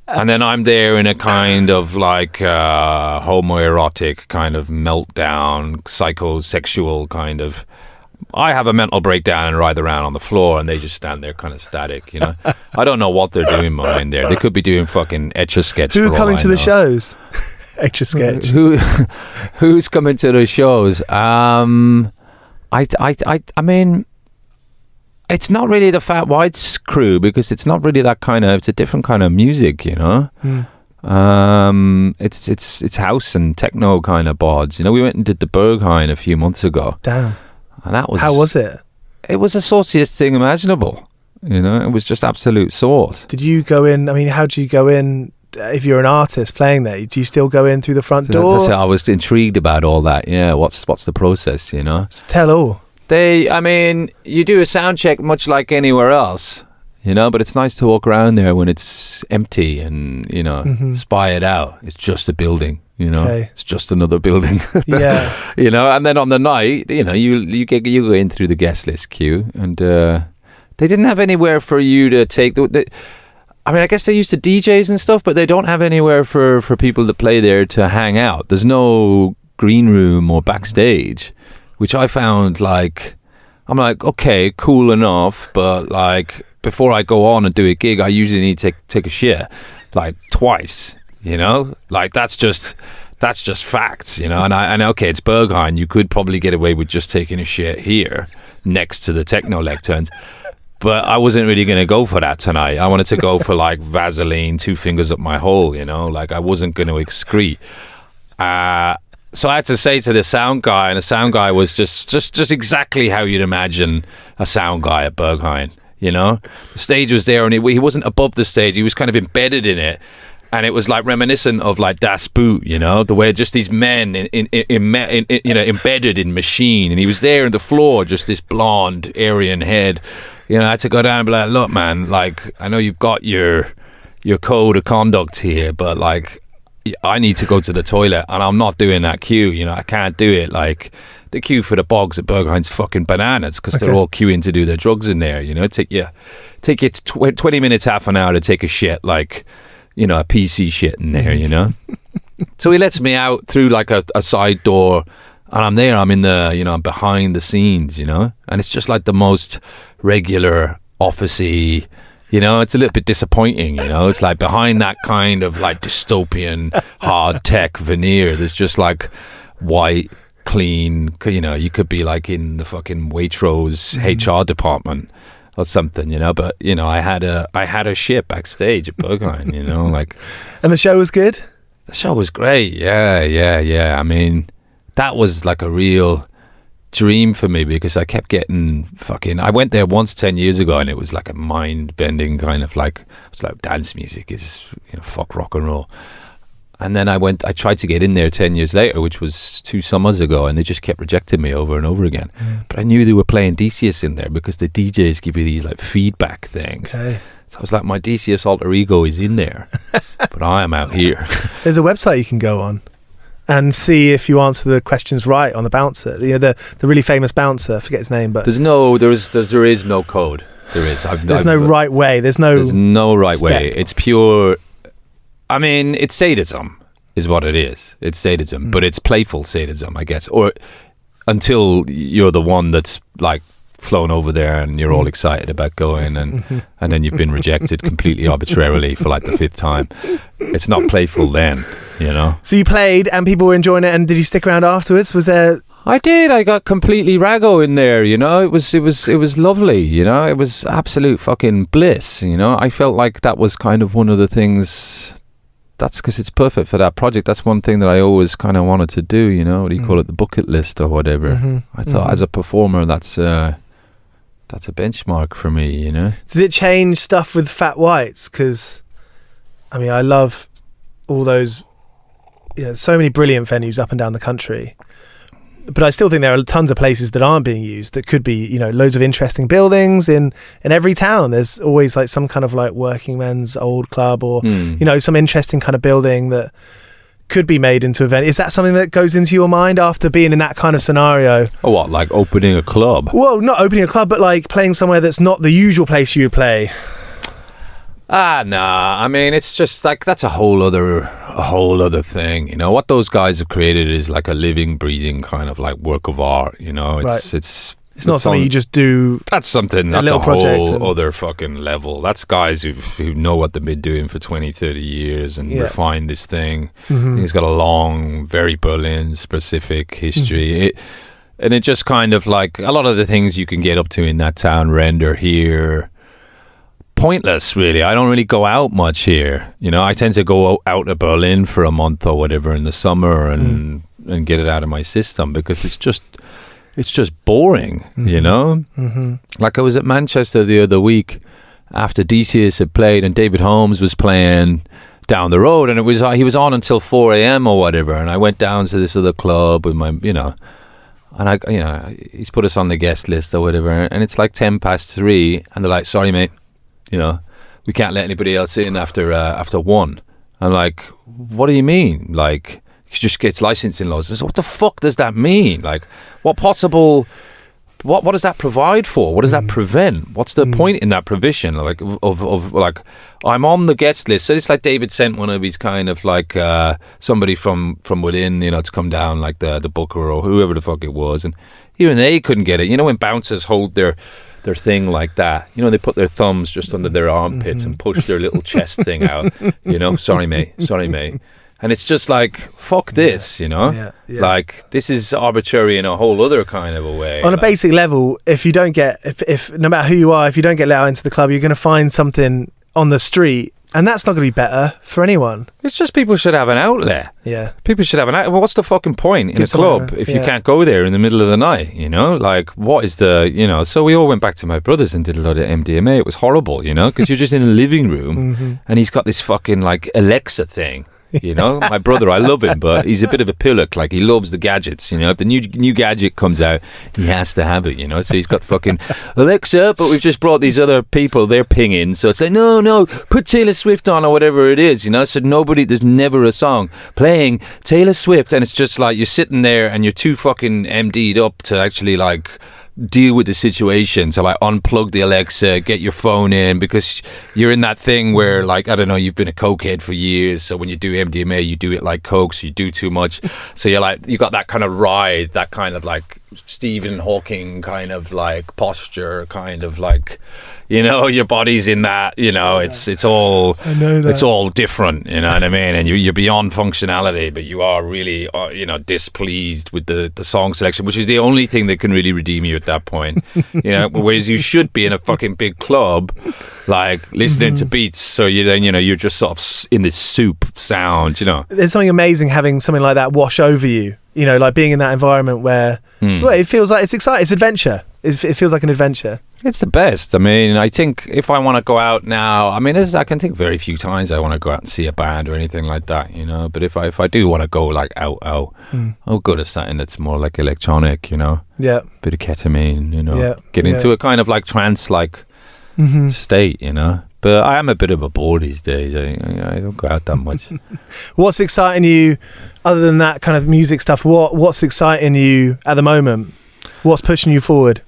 And then I'm there in a kind of like homoerotic kind of meltdown, psychosexual kind of. I have a mental breakdown and writhe around on the floor, and they just stand there kind of static, you know. I don't know what they're doing behind there. They could be doing fucking Etch-a-Sketch. Who are coming to the shows? Etch-a-Sketch. Who's coming to the shows? I mean, it's not really the Fat White's crew, because it's not really that kind of. It's a different kind of music, you know. It's house and techno kind of bods. You know, we went and did the Berghain a few months ago. Damn. And that was. How was it? It was the sauciest thing imaginable. You know, it was just absolute sauce. Did you go in? I mean, how do you go in? If you're an artist playing there, do you still go in through the front door? That's it. I was intrigued about all that. Yeah, what's the process? You know, so tell all. I mean, you do a sound check much like anywhere else, you know, but it's nice to walk around there when it's empty and, you know, spy it out. It's just a building, you know, It's just another building. Yeah. You know, and then on the night, you know, you go in through the guest list queue, and they didn't have anywhere for you to take I mean, I guess they're used to DJs and stuff, but they don't have anywhere for people to play there to hang out. There's no green room or backstage, which I found like, I'm like, okay, cool enough, but like before I go on and do a gig, I usually need to take a shit like twice, you know, like that's just facts, you know. And okay, it's Berghain, you could probably get away with just taking a shit here next to the techno lecterns. But I wasn't really going to go for that tonight. I wanted to go for like Vaseline, 2 fingers up my hole, you know, like I wasn't going to excrete. So I had to say to the sound guy, and the sound guy was just exactly how you'd imagine a sound guy at Berghain, you know. The stage was there, and he wasn't above the stage. He was kind of embedded in it. And it was like reminiscent of like Das Boot, you know, the way just these men embedded in machine. And he was there on the floor, just this blonde Aryan head. You know, I had to go down and be like, look, man, like, I know you've got your code of conduct here, but like, I need to go to the toilet, and I'm not doing that queue. You know, I can't do it. Like, the queue for the bogs at Berghain's fucking bananas, because they're all queuing to do their drugs in there. You know, take you 20 minutes, half an hour to take a shit, like, you know, a PC shit in there. You know. So he lets me out through like a side door, and I'm there. I'm in the, you know, I'm behind the scenes. You know, and it's just like the most regular officey. You know, it's a little bit disappointing, you know. It's like behind that kind of like dystopian hard tech veneer, there's just like white, clean, you know, you could be like in the fucking Waitrose HR department or something, you know. But, you know, I had a shit backstage at Berghain, you know, like. And the show was good? The show was great, yeah. I mean, that was like a real dream for me, because I kept getting I went there once 10 years ago, and it was like a mind-bending kind of like, it's like dance music is, you know, fuck rock and roll. And then I tried to get in there 10 years later, which was 2 summers ago, and they just kept rejecting me over and over again. But I knew they were playing Decius in there, because the DJs give you these like feedback things. So I was like, my DCS alter ego is in there, but I am out here. There's a website you can go on and see if you answer the questions right on the bouncer. You know, the really famous bouncer. I forget his name, but there is no code. There's no right way. There's no right step. way. It's pure. I mean, it's sadism, is what it is. It's sadism, but it's playful sadism, I guess. Or until you're the one that's like flown over there and you're all excited about going, and then you've been rejected completely arbitrarily for like the 5th time. It's not playful then, you know. So you played and people were enjoying it, and did you stick around afterwards? Was there? I did. I got completely raggo in there, you know. It was lovely, you know. It was absolute fucking bliss, you know. I felt like that was kind of one of the things. That's because it's perfect for that project. That's one thing that I always kind of wanted to do, you know. What do you call it? The bucket list or whatever. I thought as a performer, that's a benchmark for me, you know. Does it change stuff with Fat Whites? Because, I mean, I love all those, so many brilliant venues up and down the country. But I still think there are tons of places that aren't being used that could be, loads of interesting buildings in every town. There's always like some kind of like working men's old club or, some interesting kind of building that could be made into an event. Is that something that goes into your mind after being in that kind of scenario? Oh, what, like opening a club? Well, not opening a club, but like playing somewhere that's not the usual place you would play. Nah. I mean, it's just like that's a whole other thing. You know, what those guys have created is like a living, breathing kind of like work of art. You know, it's not something you just do. That's something. That's a whole other fucking level. That's guys who know what they've been doing for 20, 30 years and refine this thing. It's got a long, very Berlin specific history. And it just kind of like a lot of the things you can get up to in that town render here pointless, really. I don't really go out much here. You know, I tend to go out to Berlin for a month or whatever in the summer and get it out of my system because it's just boring, you know? Like I was at Manchester the other week after DCS had played and David Holmes was playing down the road, and he was on until 4 a.m. or whatever, and I went down to this other club with my, and he's put us on the guest list or whatever, and it's like 3:10, and they're like, sorry mate, we can't let anybody else in after 1. I'm like, what do you mean? Like, he just gets licensing laws. I said, what the fuck does that mean? Like, what does that provide for? What does that prevent? What's the point in that provision? Like, of like, I'm on the guest list. So it's like David sent one of his kind of like somebody from within, to come down, like the booker or whoever the fuck it was, and even they couldn't get it. You know, when bouncers hold their thing like that, they put their thumbs just under their armpits and push their little chest thing out. Sorry mate. And it's just like, fuck this, Like, this is arbitrary in a whole other kind of a way. On a basic level, if you don't get, if no matter who you are, if you don't get let out into the club, you're going to find something on the street, and that's not going to be better for anyone. It's just people should have an outlet. Yeah. People should have an outlet. Well, what's the fucking point in a club if you can't go there in the middle of the night, Like, what is the, So we all went back to my brother's and did a lot of MDMA. It was horrible, because you're just in a living room and he's got this fucking, like, Alexa thing. My brother, I love him, but he's a bit of a pillock. Like, he loves the gadgets. If the new gadget comes out, he has to have it. So he's got fucking Alexa, but we've just brought these other people, they're pinging, so it's like, no, put Taylor Swift on or whatever it is. So there's never a song playing Taylor Swift, and it's just like you're sitting there and you're too fucking MD'd up to actually like deal with the situation. So like unplug the Alexa, get your phone in, because you're in that thing where, like, I don't know, you've been a cokehead for years, so when you do MDMA you do it like coke, so you do too much, so you're like, you got that kind of ride, that kind of like Stephen Hawking kind of like posture, kind of like, your body's in that, it's all, I know that. It's all different, you know what I mean? And you're beyond functionality, but you are really, displeased with the song selection, which is the only thing that can really redeem you at that point. Whereas you should be in a fucking big club, like listening to beats, so you're just sort of in this soup sound, There's something amazing having something like that wash over you, like being in that environment where it feels like it's exciting, it's adventure. It feels like an adventure. It's the best. I mean, I think if I want to go out now, I can think very few times I want to go out and see a band or anything like that, But if I do want to go like out, I'll go to something that's more like electronic, Yeah. Bit of ketamine, get into a kind of like trance-like state, But I am a bit of a bore these days. I don't go out that much. What's exciting you, other than that kind of music stuff? What's exciting you at the moment? What's pushing you forward?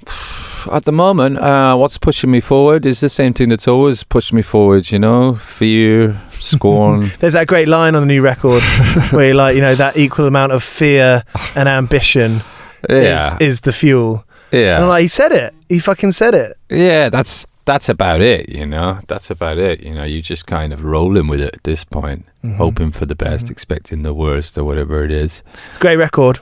At the moment, what's pushing me forward is the same thing that's always pushed me forward, you know? Fear, scorn. There's that great line on the new record where you're like, you know, that equal amount of fear and ambition is the fuel. Yeah. And I'm like, he said it. He fucking said it. Yeah, that's about it, you know? That's about it. You know, you just kind of rolling with it at this point, hoping for the best, expecting the worst or whatever it is. It's a great record.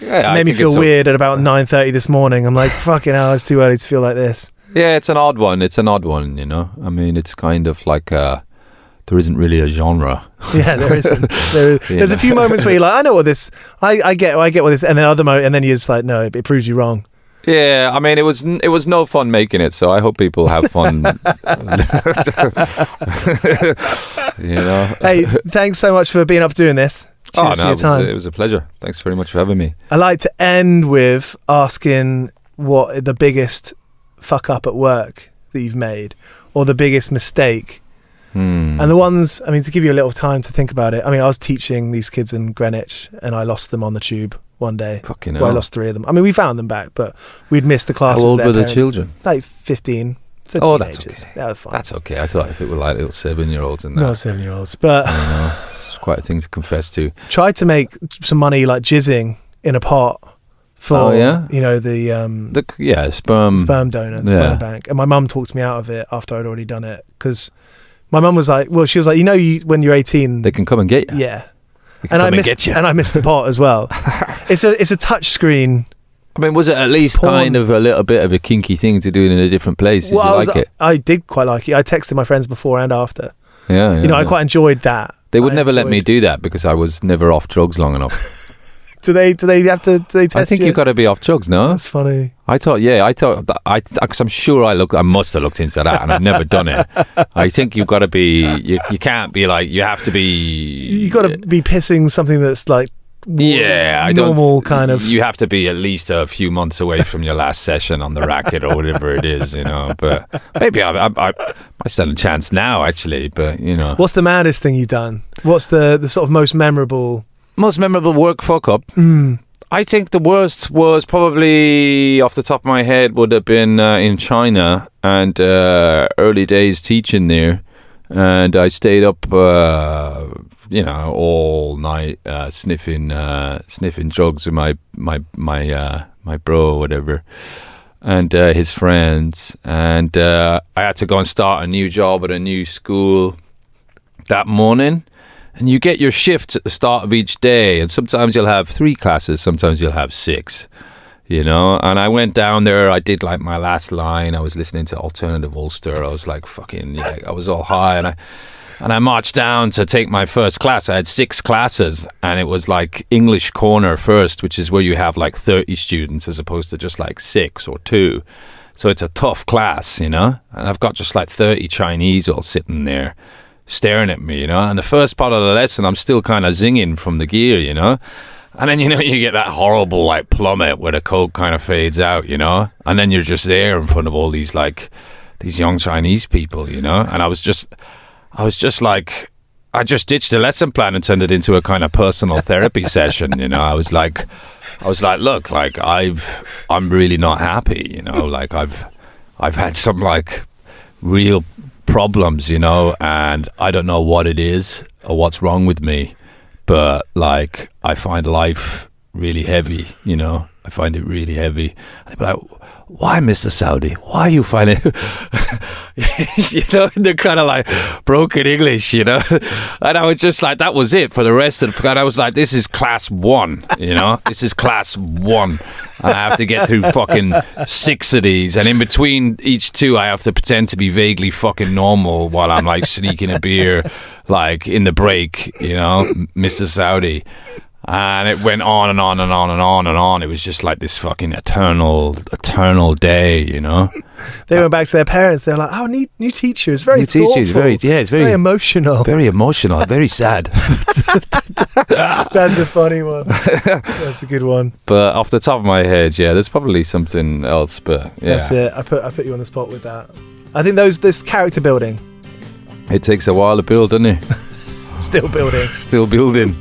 Yeah, it made me feel weird at about 9:30 this morning. I'm like, fucking hell, it's too early to feel like this. Yeah, it's an odd one. It's an odd one, you know? I mean, it's kind of like there isn't really a genre. Yeah, there isn't. There's a few moments where you're like, I know what this, I get what this, and then and then you're just like, no, it proves you wrong. Yeah, I mean, it was no fun making it, so I hope people have fun. You know? Hey, thanks so much for being up for doing this. Cheers for your time. It was a pleasure. Thanks very much for having me. I like to end with asking what the biggest fuck up at work that you've made, or the biggest mistake. And the ones, I mean, to give you a little time to think about it. I mean, I was teaching these kids in Greenwich, and I lost them on the tube one day. Fucking hell. I lost 3 of them. I mean, we found them back, but we'd missed the classes. How old were the children? Like 15. So that's okay. That was fine. That's okay. I thought if it were like little 7-year-olds and that. No, 7-year-olds. But it's quite a thing to confess to. Tried to make some money like jizzing in a pot for, you know, the sperm donor, sperm bank. And my mum talked me out of it after I'd already done it, because my mum was like, well, she was like, you know, when you're 18, they can come and get you. Yeah. And I missed the pot as well. It's a touch screen. I mean, was it at least porn. Kind of a little bit of a kinky thing to do in a different place? Did you like it? I did quite like it. I texted my friends before and after. Yeah. You know, I quite enjoyed that. They would never let me do that because I was never off drugs long enough. Do they test you? I think you've got to be off drugs, no? That's funny. I thought because I'm sure I must have looked into that, and I've never done it. I think you've got to be, you can't be like, you have to be. You got to be pissing something that's like, normal kind of. You have to be at least a few months away from your last session on the racket or whatever it is, you know. But maybe I stand a chance now, actually. But you know, what's the maddest thing you've done? What's the sort of most memorable work fuck up? I think the worst was probably, off the top of my head, would have been in China, and early days teaching there, and I stayed up you know, all night sniffing drugs with my bro or whatever, and his friends, and I had to go and start a new job at a new school that morning. And you get your shifts at the start of each day, and sometimes you'll have 3 classes, sometimes you'll have 6, you know. And I went down there, I did like my last line, I was listening to Alternative Ulster, I was like fucking, yeah, I was all high, and I marched down to take my first class. I had 6 classes, and it was like English corner first, which is where you have like 30 students as opposed to just like 6 or 2. So it's a tough class, you know. And I've got just like 30 Chinese all sitting there staring at me, you know. And the first part of the lesson, I'm still kind of zinging from the gear, you know. And then, you know, you get that horrible like plummet where the coke kind of fades out, you know. And then you're just there in front of all these young Chinese people, you know. And I was just like, I just ditched the lesson plan and turned it into a kind of personal therapy session, you know. I was like, look, like I'm really not happy, you know. Like I've had some like real problems, you know, and I don't know what it is or what's wrong with me, but like I find life really heavy, you know. I find it really heavy. And they'd be like, why, Mr. Saoudi? Why are you finding you know, they're kind of like broken English, you know. And I was just like, that was it for the rest of the, and I was like, this is class 1, you know. This is class 1, and I have to get through fucking 6 of these, and in between each 2 I have to pretend to be vaguely fucking normal while I'm like sneaking a beer like in the break, you know, Mr. Saudi. And it went on and on and on and on and on. It was just like this fucking eternal day, you know. They went back to their parents. They're like, "Oh, new teacher is very thoughtful. It's very emotional, very sad." That's a funny one. That's a good one. But off the top of my head, yeah, there's probably something else. But yeah, that's it. I put you on the spot with that. I think this character building. It takes a while to build, doesn't it? Still building. Still building.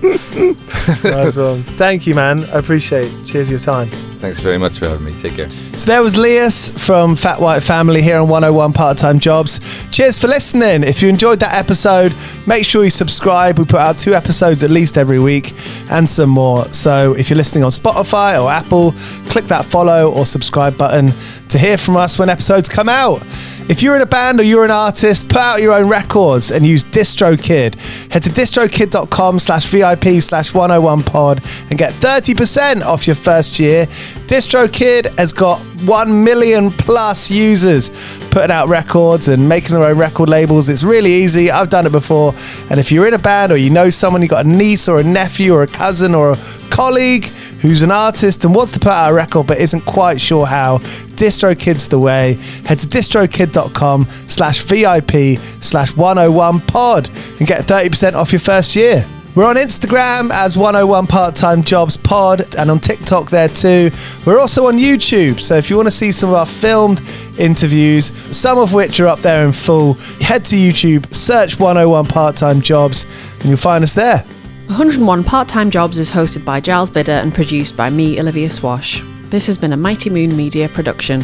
Nice one. Thank you, man. I appreciate it. Cheers for your time. Thanks very much for having me. Take care. So there was Lias from Fat White Family here on 101 Part-Time Jobs. Cheers for listening. If you enjoyed that episode, make sure you subscribe. We put out 2 episodes at least every week and some more. So if you're listening on Spotify or Apple, click that follow or subscribe button to hear from us when episodes come out. If you're in a band or you're an artist, put out your own records and use DistroKid. Head to distrokid.com/VIP/101pod and get 30% off your first year. DistroKid has got 1 million plus users putting out records and making their own record labels. It's really easy. I've done it before. And if you're in a band or you know someone, you've got a niece or a nephew or a cousin or a colleague who's an artist and wants to put out a record but isn't quite sure how, DistroKid's the way. Head to distrokid.com/VIP/101pod and get 30% off your first year. We're on Instagram as 101 Part-Time Jobs Pod and on TikTok there too. We're also on YouTube, so if you want to see some of our filmed interviews, some of which are up there in full, head to YouTube, search 101 Part-Time Jobs and you'll find us there. 101 Part-Time Jobs is hosted by Giles Bidder and produced by me, Olivia Swash. This has been a Mighty Moon Media production.